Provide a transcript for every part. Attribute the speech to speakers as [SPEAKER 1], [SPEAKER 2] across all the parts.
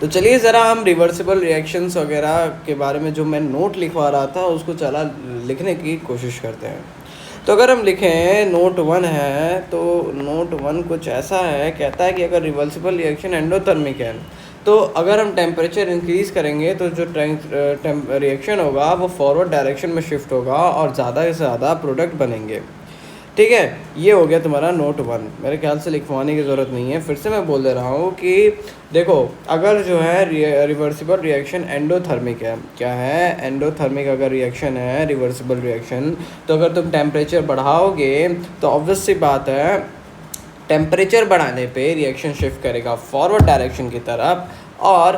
[SPEAKER 1] तो चलिए ज़रा हम रिवर्सिबल रिएक्शंस वगैरह के बारे में जो मैं नोट लिखवा रहा था उसको चला लिखने की कोशिश करते हैं। तो अगर हम लिखें नोट 1 है, तो नोट 1 कुछ ऐसा है, कहता है कि अगर रिवर्सिबल रिएक्शन एंडोथर्मिक है तो अगर हम टेम्परेचर इंक्रीज़ करेंगे तो जो रिएक्शन होगा वो फॉरवर्ड डायरेक्शन में शिफ्ट होगा और ज़्यादा से ज़्यादा प्रोडक्ट बनेंगे। ठीक है, ये हो गया तुम्हारा नोट 1। मेरे ख्याल से लिखवाने की ज़रूरत नहीं है, फिर से मैं बोल दे रहा हूँ कि देखो, अगर जो है रिवर्सिबल रिएक्शन एंडोथर्मिक है, क्या है, एंडोथर्मिक अगर रिएक्शन है, रिवर्सिबल रिएक्शन, तो अगर तुम टेम्परेचर बढ़ाओगे तो ऑब्वियस सी बात है टेम्परेचर बढ़ाने पे रिएक्शन शिफ्ट करेगा फॉरवर्ड डायरेक्शन की तरफ। और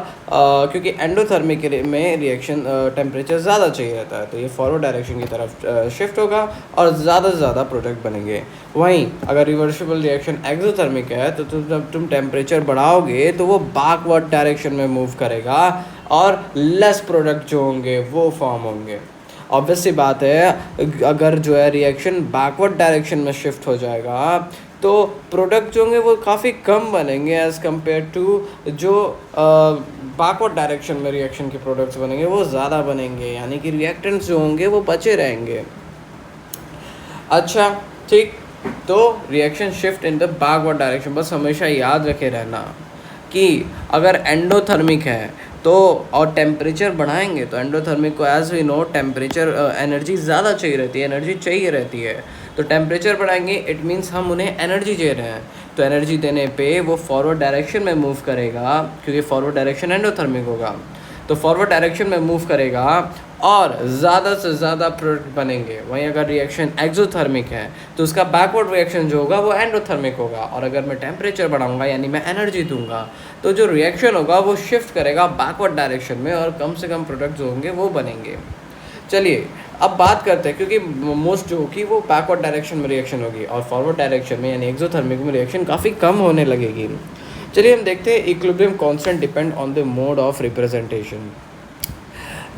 [SPEAKER 1] क्योंकि एंडोथर्मिक में रिएक्शन टेम्परेचर ज़्यादा चाहिए रहता है, तो ये फॉरवर्ड डायरेक्शन की तरफ शिफ्ट होगा और ज़्यादा से ज़्यादा प्रोडक्ट बनेंगे। वहीं अगर रिवर्सिबल रिएक्शन एक्सोथर्मिक है तो जब तुम टेम्परेचर बढ़ाओगे तो वो बैकवर्ड डायरेक्शन में मूव करेगा और लेस प्रोडक्ट जो होंगे वो फॉर्म होंगे। ऑब्वियस सी बात है, अगर जो है रिएक्शन बैकवर्ड डायरेक्शन में शिफ्ट हो जाएगा तो प्रोडक्ट जो होंगे वो काफ़ी कम बनेंगे एज़ कम्पेयर टू जो बैकवर्ड डायरेक्शन में रिएक्शन के प्रोडक्ट्स बनेंगे वो ज़्यादा बनेंगे, यानी कि रिएक्टेंट्स जो होंगे वो बचे रहेंगे। अच्छा ठीक, तो reaction shift in the backward direction, बस हमेशा याद रखे रहना कि अगर एंडोथर्मिक है तो और टेम्परेचर बढ़ाएंगे तो एंडोथर्मिक को as we know temperature energy ज़्यादा चाहिए रहती है, एनर्जी चाहिए रहती है। तो टेम्परेचर बढ़ाएंगे इट मीन्स हम उन्हें एनर्जी दे रहे हैं, तो एनर्जी देने पे वो फॉरवर्ड डायरेक्शन में मूव करेगा, क्योंकि फॉरवर्ड डायरेक्शन एंडोथर्मिक होगा, तो फॉरवर्ड डायरेक्शन में मूव करेगा और ज़्यादा से ज़्यादा प्रोडक्ट बनेंगे। वहीं अगर रिएक्शन एक्सोथर्मिक है तो उसका बैकवर्ड रिएक्शन जो होगा वो एंडोथर्मिक होगा, और अगर मैं टेम्परेचर बढ़ाऊंगा यानी मैं एनर्जी दूंगा तो जो रिएक्शन होगा वो शिफ्ट करेगा बैकवर्ड डायरेक्शन में और कम से कम प्रोडक्ट जो होंगे वो बनेंगे। चलिए अब बात करते हैं, क्योंकि मोस्ट जो होगी वो बैकवर्ड डायरेक्शन में रिएक्शन होगी और फॉरवर्ड डायरेक्शन में यानी एक्सोथर्मिक में रिएक्शन काफ़ी कम होने लगेगी। चलिए हम देखते हैं equilibrium constant depend on the mode of representation.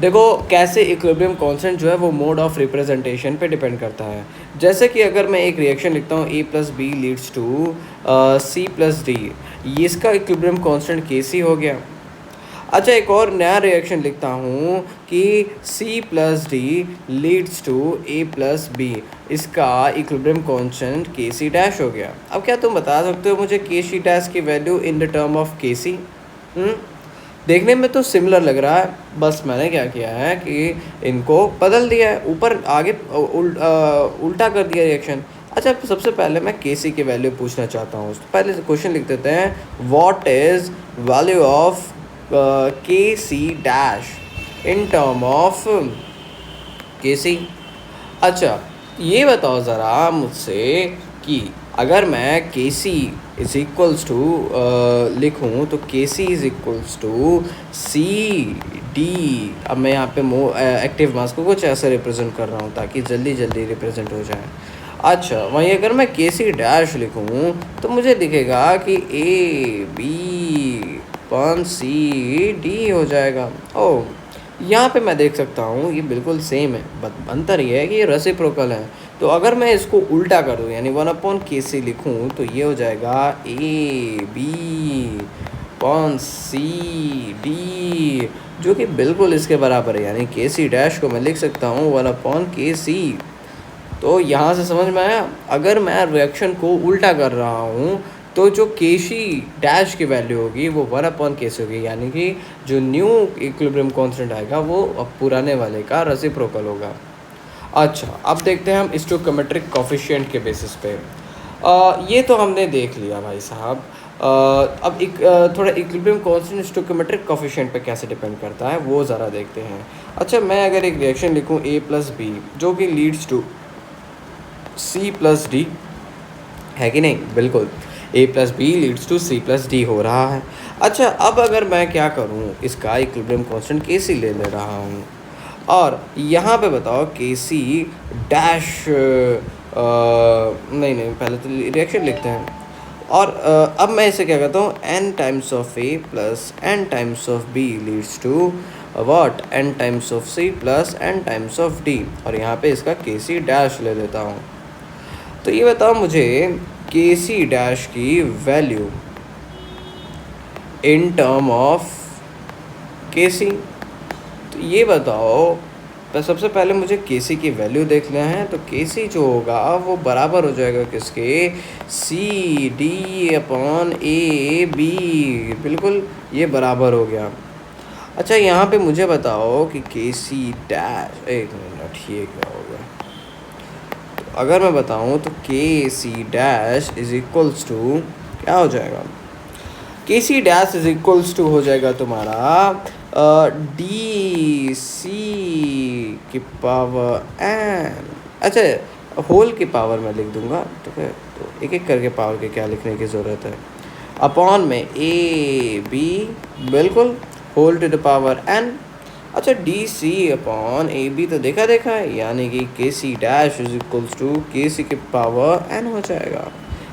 [SPEAKER 1] देखो कैसे इक्विलिब्रियम कांस्टेंट जो है वो मोड ऑफ रिप्रेजेंटेशन पे डिपेंड करता है। जैसे कि अगर मैं एक रिएक्शन लिखता हूँ A + B leads to C + D, ये इसका इक्विलिब्रियम कांस्टेंट Kc हो गया। अच्छा, एक और नया रिएक्शन लिखता हूँ कि C + D leads to A + B, इसका इक्विलिब्रियम कांस्टेंट Kc' हो गया। अब क्या तुम बता सकते हो मुझे Kc' की value in the term of Kc? देखने में तो सिमिलर लग रहा है, बस मैंने क्या किया है कि इनको बदल दिया है, ऊपर आगे उल्टा कर दिया रिएक्शन। अच्छा, सबसे पहले मैं Kc की वैल्यू पूछना चाहता हूँ, तो पहले क्वेश्चन लिख देते हैं, what is value of Kc' in term of Kc। अच्छा, ये बताओ ज़रा मुझसे कि अगर मैं Kc इज इक्वल्स टू लिखूँ तो Kc is equals to CD। अब मैं यहाँ पे एक्टिव मास को कुछ ऐसे रिप्रेजेंट कर रहा हूँ ताकि जल्दी जल्दी रिप्रेजेंट हो जाए। अच्छा, वहीं अगर मैं Kc' लिखूँ तो मुझे दिखेगा कि ABCD हो जाएगा। ओह, यहाँ पे मैं देख सकता हूँ ये बिल्कुल सेम है, बट अंतर ये है कि ये रेसिप्रोकल है। तो अगर मैं इसको उल्टा कर दूँ यानी 1/Kc लिखूँ तो ये हो जाएगा ABCD, जो कि बिल्कुल इसके बराबर है, यानी Kc' को मैं लिख सकता हूँ 1/Kc। तो यहाँ से समझ में आया, अगर मैं रिएक्शन को उल्टा कर रहा हूँ तो जो Kc' की वैल्यू होगी वो 1/Kc होगी, यानी कि जो न्यू इक्विलिब्रियम कांस्टेंट आएगा वो अब पुराने वाले का रेसिप्रोकल होगा। अच्छा, अब देखते हैं हम स्टोइकोमेट्रिक कोफिशिएंट के बेसिस पे। ये तो हमने देख लिया भाई साहब। अब थोड़ा इक्विलिब्रियम कांस्टेंट स्टोइकोमेट्रिक कोफिशिएंट पे कैसे डिपेंड करता है वो ज़रा देखते हैं। अच्छा, मैं अगर एक रिएक्शन लिखूँ A + B जो कि लीड्स टू C + D, है कि नहीं? बिल्कुल, A + B leads to C + D हो रहा है। अच्छा, अब अगर मैं क्या करूँ, इसका इक्विलिब्रियम कांस्टेंट Kc ले रहा हूँ और यहाँ पे बताओ Kc' नहीं, पहले तो रिएक्शन लिखते हैं। और अब मैं इसे क्या कहता हूँ, n times of A + n times of B leads to what, n times of C + n times of D, और यहाँ पे इसका Kc' ले लेता हूँ। तो ये बताओ मुझे Kc' की वैल्यू इन टर्म ऑफ के सी। तो ये बताओ, तो सबसे पहले मुझे के सी की वैल्यू देखना है। तो के सी जो होगा वो बराबर हो जाएगा किसके, C D upon A B. बिल्कुल, ये बराबर हो गया। अच्छा, यहाँ पे मुझे बताओ कि के सी डैश, एक मिनट, ये क्या हो गया। तो अगर मैं बताऊँ तो K C dash is equals to क्या हो जाएगा, K C dash is equals to हो जाएगा तुम्हारा डी सी की पावर एन। अच्छा, होल की पावर मैं लिख दूंगा, ठीक है। तो एक एक करके पावर के क्या लिखने की ज़रूरत है, अपॉन में ए बी, बिल्कुल, whole to the power N. अच्छा, D C upon A B तो देखा है, यानी कि K C dash is equals to K C की पावर एन हो जाएगा।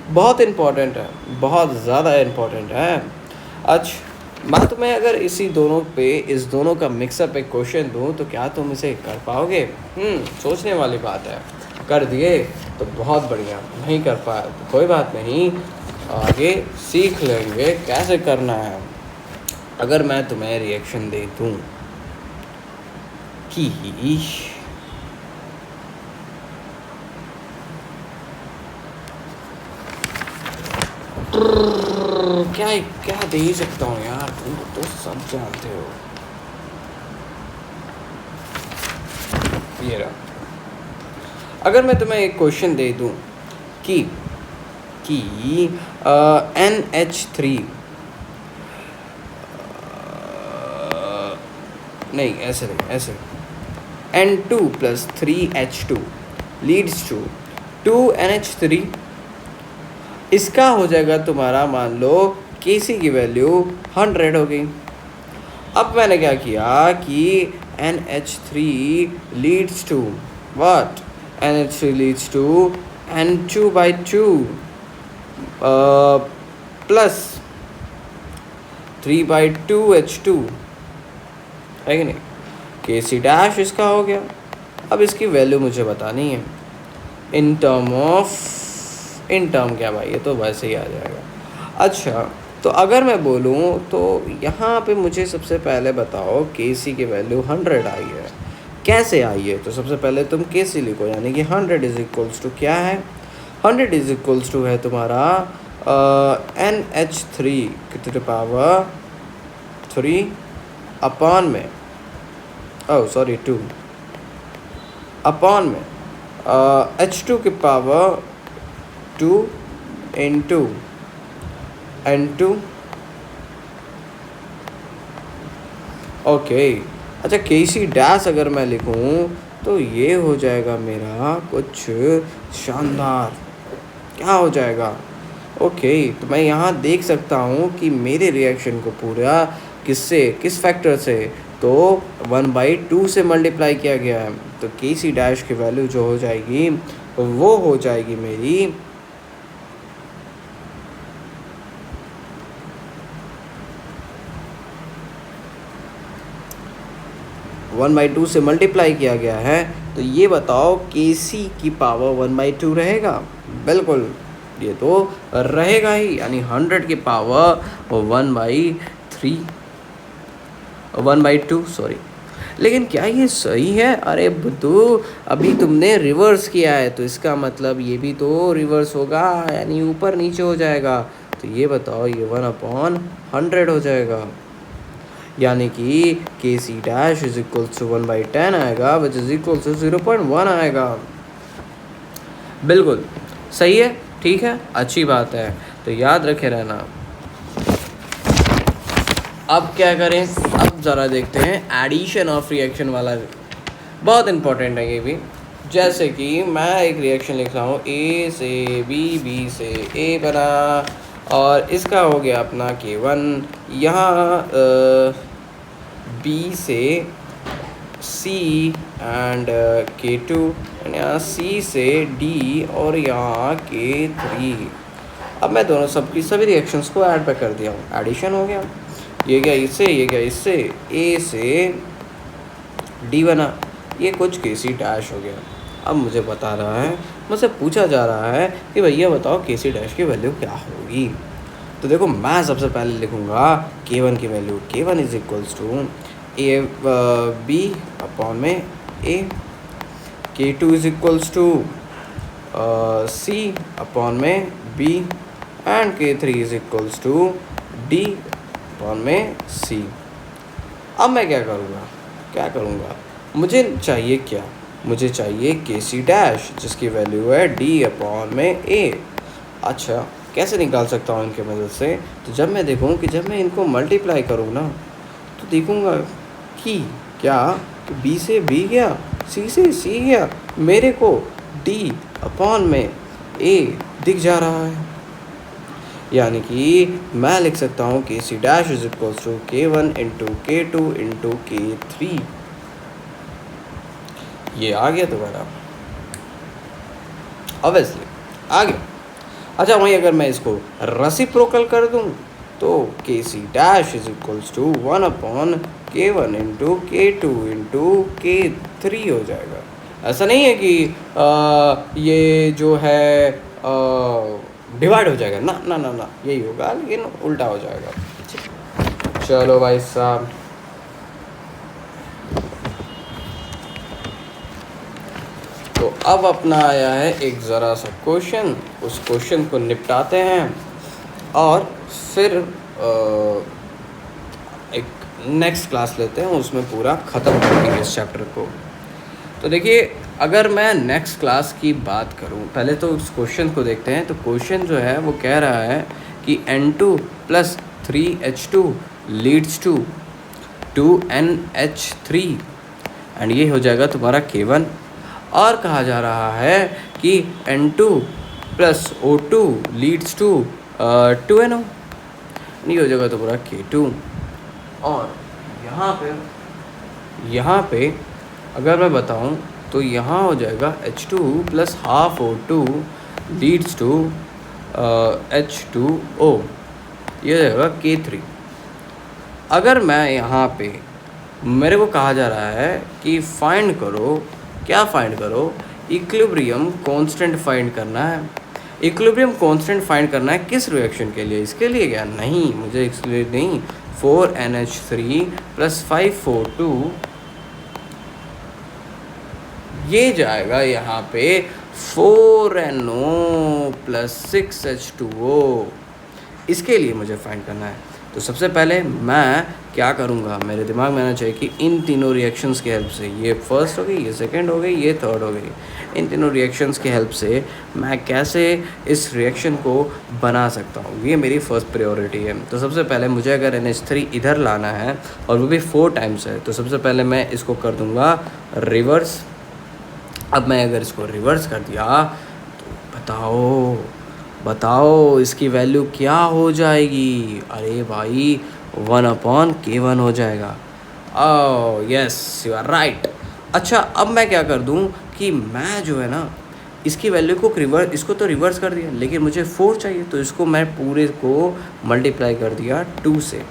[SPEAKER 1] बहुत इम्पॉर्टेंट है, बहुत ज़्यादा इम्पॉर्टेंट है। अच्छा, मैं तुम्हें अगर इसी दोनों पे, इस दोनों का मिक्सअप एक क्वेश्चन दूँ तो क्या तुम इसे कर पाओगे? सोचने वाली बात है। कर दिए तो बहुत बढ़िया, नहीं कर पाए तो कोई बात नहीं, आगे सीख लेंगे कैसे करना है। अगर मैं तुम्हें रिएक्शन दे दूँ कि क्या क्या दे ही सकता हूँ यार, तुम तो सब जानते हो। ये रहा, अगर मैं तुम्हें एक क्वेश्चन दे दूँ कि NH3, नहीं ऐसे नहीं, ऐसे N2 + 3H2 leads to 2NH3, इसका हो जाएगा तुम्हारा, मान लो Kc की वैल्यू 100 हो गई। अब मैंने क्या किया कि NH3 leads to what, NH3 leads to N2/2 plus 3/2H2, है कि नहीं। Kc डैश इसका हो गया। अब इसकी वैल्यू मुझे बतानी है इन टर्म क्या भाई, ये तो वैसे ही आ जाएगा। अच्छा, तो अगर मैं बोलूँ तो यहाँ पे मुझे सबसे पहले बताओ Kc की वैल्यू 100 आई है, कैसे आई है। तो सबसे पहले तुम Kc लिखो, यानी कि 100 इज इक्वल्स टू क्या है, 100 इज इक्वल्स टू है तुम्हारा NH3 की टू पावर 3 अपॉन में, ओह सॉरी 2 अपॉन में H2 की पावर 2 इंटू N2। ओके, अच्छा, Kc डैश अगर मैं लिखूं तो ये हो जाएगा मेरा कुछ शानदार, क्या हो जाएगा। ओके, तो मैं यहाँ देख सकता हूँ कि मेरे रिएक्शन को पूरा किस फैक्टर से, तो 1/2 से मल्टीप्लाई किया गया है। तो Kc डैश की वैल्यू जो हो जाएगी वो हो जाएगी मेरी 1/2 से मल्टीप्लाई किया गया है। तो ये बताओ Kc की पावर 1/2 रहेगा? बिल्कुल, ये तो रहेगा ही, यानी 100 की पावर 1/2 सॉरी। लेकिन क्या ये सही है? अरे बुद्धू, अभी तुमने रिवर्स किया है, तो इसका मतलब ये भी तो रिवर्स होगा, यानी ऊपर नीचे हो जाएगा। तो ये बताओ, ये 1/100 हो जाएगा, यानी कि Kc dash is equals to 1/10 आएगा, विच इज इक्वल्स टू 0.1 आएगा। बिल्कुल सही है, ठीक है, अच्छी बात है, तो याद रखे रहना। अब क्या करें, अब ज़रा देखते हैं एडिशन ऑफ रिएक्शन वाला, बहुत इंपॉर्टेंट है ये भी। जैसे कि मैं एक रिएक्शन लिख रहा हूँ, A से B, B से A बना, और इसका हो गया अपना K1, यहाँ B से C एंड K2, यहाँ C से D, और यहाँ K3। अब मैं दोनों सभी रिएक्शंस को ऐड पे कर दिया हूँ, एडिशन हो गया। ये गया इससे, ये गया इससे, A से D बना, ये कुछ Kc डैश हो गया। अब मुझे बता रहा है, मुझसे पूछा जा रहा है कि भैया बताओ Kc डैश की वैल्यू क्या होगी। तो देखो, मैं सबसे पहले लिखूँगा K1 की value, K1 is equals to A B upon में A, K2 is equals to C upon में B and K3 is equals to D upon में C। अब मैं क्या करूँगा, मुझे चाहिए क्या, मुझे चाहिए KC डैश जिसकी वैल्यू है D अपॉन में A। अच्छा, कैसे निकाल सकता हूँ इनके मदद से? तो जब मैं देखूँ कि जब मैं इनको मल्टीप्लाई करूँ ना, तो देखूँगा कि क्या B से B गया, C से C गया, मेरे को D अपॉन में A दिख जा रहा है। यानी कि मैं लिख सकता हूँ KC dash is equals to K1 into K2 into K3। ये आ गया दोबारा, ऑब्वियसली आ गया। अच्छा, वहीं अगर मैं इसको रेसिप्रोकल कर दूँ तो KC dash is equals to 1 upon K1 into K2 into K3 हो जाएगा। ऐसा नहीं है कि ये जो है डिवाइड हो जाएगा, ना ना ना ना, यही होगा लेकिन उल्टा हो जाएगा। चलो भाई साहब, तो अब अपना आया है एक ज़रा सा क्वेश्चन, उस क्वेश्चन को निपटाते हैं और फिर एक नेक्स्ट क्लास लेते हैं, उसमें पूरा ख़त्म करेंगे इस चैप्टर को। तो देखिए, अगर मैं नेक्स्ट क्लास की बात करूं, पहले तो उस क्वेश्चन को देखते हैं। तो क्वेश्चन जो है वो कह रहा है कि N2 plus 3H2 leads to 2NH3 and ये हो जाएगा तुम्हारा K1। और कहा जा रहा है कि N2 plus O2 leads to 2NO, ये हो जाएगा तुम्हारा K2। और यहाँ पे अगर मैं बताऊं तो यहाँ हो जाएगा H2 plus half O2 leads to H2O, ये हो जाएगा K3। अगर मैं यहाँ पे, मेरे को कहा जा रहा है कि फाइंड करो, क्या फाइंड करो, इक्विलिब्रियम कांस्टेंट फाइंड करना है। इक्विलिब्रियम कांस्टेंट फाइंड करना है किस रिएक्शन के लिए? इसके लिए क्या नहीं, मुझे इसलिए नहीं, 4NH3 प्लस 5O2 ये जाएगा यहाँ पे 4NO प्लस 6H2O, इसके लिए मुझे फाइंड करना है। तो सबसे पहले मैं क्या करूँगा, मेरे दिमाग में आना चाहिए कि इन तीनों रिएक्शंस की हेल्प से, ये फर्स्ट हो गई, ये सेकंड हो गई, ये थर्ड हो गई, इन तीनों रिएक्शंस की हेल्प से मैं कैसे इस रिएक्शन को बना सकता हूँ, ये मेरी फर्स्ट प्रायोरिटी है। तो सबसे पहले मुझे अगर NH3 इधर लाना है और वो भी 4 टाइम्स है, तो सबसे पहले मैं इसको कर दूँगा रिवर्स। अब मैं अगर इसको रिवर्स कर दिया तो बताओ इसकी वैल्यू क्या हो जाएगी? अरे भाई 1 अपॉन K1 हो जाएगा। Oh yes, you are right. अच्छा, अब मैं क्या कर दूं कि मैं जो है ना इसकी वैल्यू को इसको तो रिवर्स कर दिया, लेकिन मुझे 4 चाहिए, तो इसको मैं पूरे को मल्टीप्लाई कर दिया 2 से।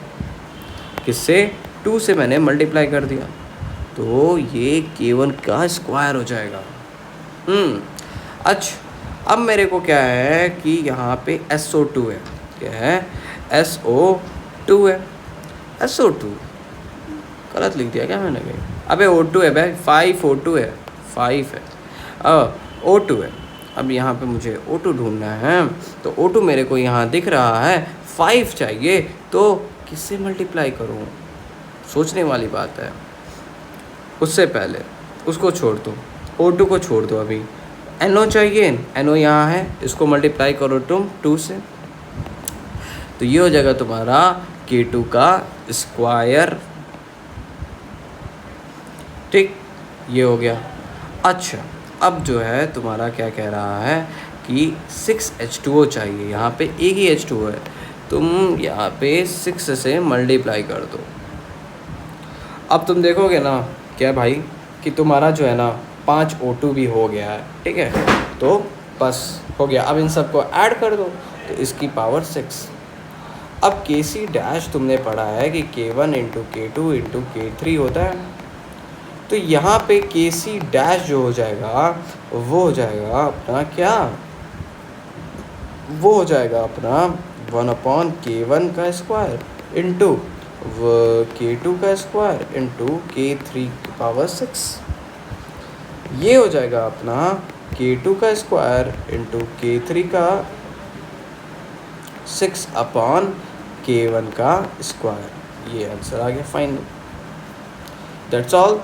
[SPEAKER 1] किससे? 2 से मैंने मल्टीप्लाई कर दिया, तो ये K1 का स्क्वायर हो जाएगा। अच्छा, अब मेरे को क्या है कि यहाँ पे SO2 है, क्या है? SO2 है। SO2 गलत लिख दिया क्या मैंने कहीं? अबे O2 है भाई, 5O2 है, 5 है, O2 है। अब यहाँ पे मुझे O2 ढूंढना है, तो O2 मेरे को यहाँ दिख रहा है, 5 चाहिए, तो किससे मल्टीप्लाई करूँ? सोचने वाली बात है। उससे पहले उसको छोड़ दो, O2 को छोड़ दो, अभी NO चाहिए। NO यहाँ है, इसको मल्टीप्लाई करो तुम 2 से, तो ये हो जाएगा तुम्हारा K2 का स्क्वायर। ठीक, ये हो गया। अच्छा, अब जो है तुम्हारा क्या कह रहा है कि 6H2O चाहिए, यहाँ पे एक ही H2O है, तुम यहाँ पे 6 से मल्टीप्लाई कर दो। अब तुम देखोगे ना क्या भाई कि तुम्हारा जो है ना 5O2 भी हो गया है, ठीक है, तो बस हो गया। अब इन सबको ऐड कर दो, तो इसकी पावर 6। अब KC डैश तुमने पढ़ा है कि K1 into K2 into K3 होता है, तो यहाँ पे KC डैश जो हो जाएगा वो हो जाएगा अपना क्या, वो हो जाएगा अपना 1 अपॉन K1 का स्क्वायर इंटू k2 का स्क्वायर इंटू k3 की पावर 6। ये हो जाएगा अपना k2 का स्क्वायर इंटू k3 का 6 अपॉन k1 का स्क्वायर। ये आंसर आ गया final. That's all,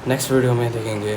[SPEAKER 1] next video में देखेंगे।